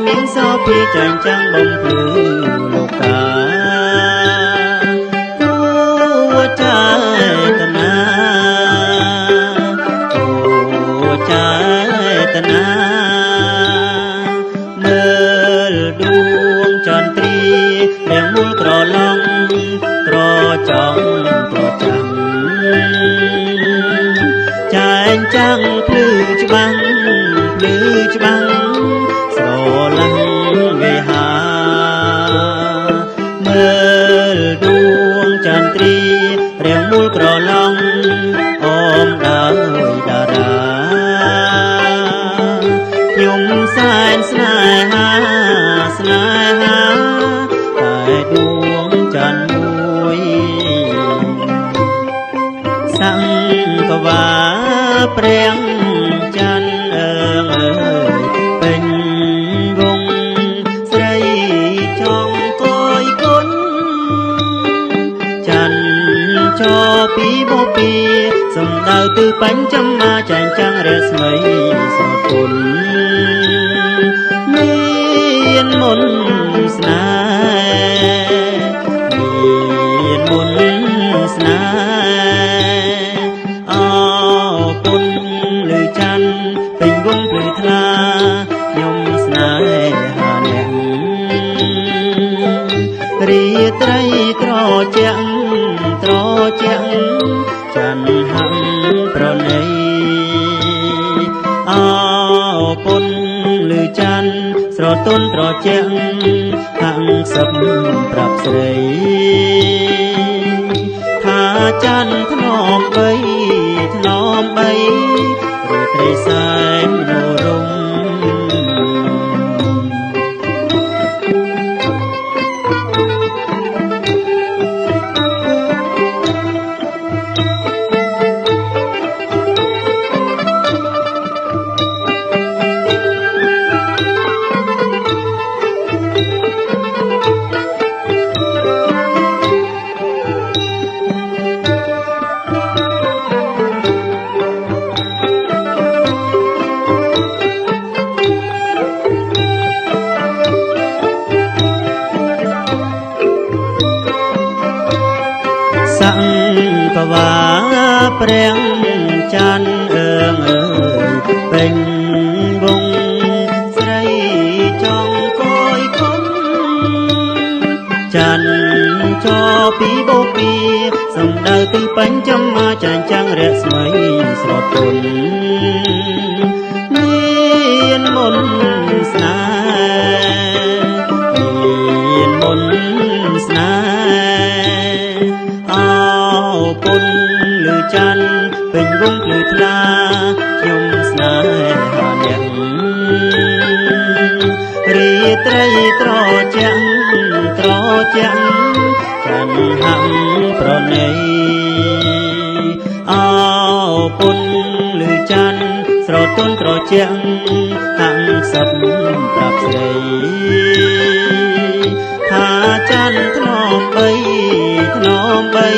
មានសោពីចាញ់ចាំងបំភ្លឺលោកកាគួចេតនាគួចេតនាមើលដួងចន្ទ្រារាងមូលក្រឡងត្រចង់ត្រចាំងចាញ់ចាំងភ្លឺច្បាំងភ្លឺច្បាំងស្រឡាំងវិហាមើលដួងចន្ទ្រារាងមូលក្រឡងអមដោយតារាខ្ញុំសែនស្នេហាស្នេហាតែដួងចន្ទមួយសង្ឃវាព្រះច័ន្ទអើយពេញវងស្រីចង់កយគុណច័ន្ទចោពីបពីសំដៅទិបញ្ចមាចាញ់ចាំងរស្មីស្រទន់មានមុនស្នេហ៍មានមុនស្នេហ៍អគុណលឺច័ន្ទពេញវងភ្លឺថ្លាខ្ញុំស្នេហាអ្នករីត្រីត្រជាក់ត្រជាក់ច័ន្ទហំប្រណីអគុណលឺច័ន្ទស្រទន់ត្រជាក់ហាំងសឹកប្រាប់ស្រីថាច័ន្ទធ្នមបីធ្នមបីរីត្រីសែនមនោរម្យសង្ឃវាព្រះច័ន្ទអើយពេញវងស្រីចង់កយគុណច័ន្ទចោពីបូពីសំដៅទិបញ្ចមាចាញ់ចាំងរស្មីស្រទន់មានមុនស្នេហ៍មានមុនស្នេហ៍អគុណលឺច័ន្ទពេញវងភ្លឺថ្លាខ្ញុំស្នេហាអ្នករីត្រីត្រជាក់ត្រជាក់ច័ន្ទហំប្រណីអគុណលឺច័ន្ទស្រទន់ត្រជាក់ហាំងសឹកប្រាប់ស្រីថាច័ន្ទធ្នមបីធ្នមបី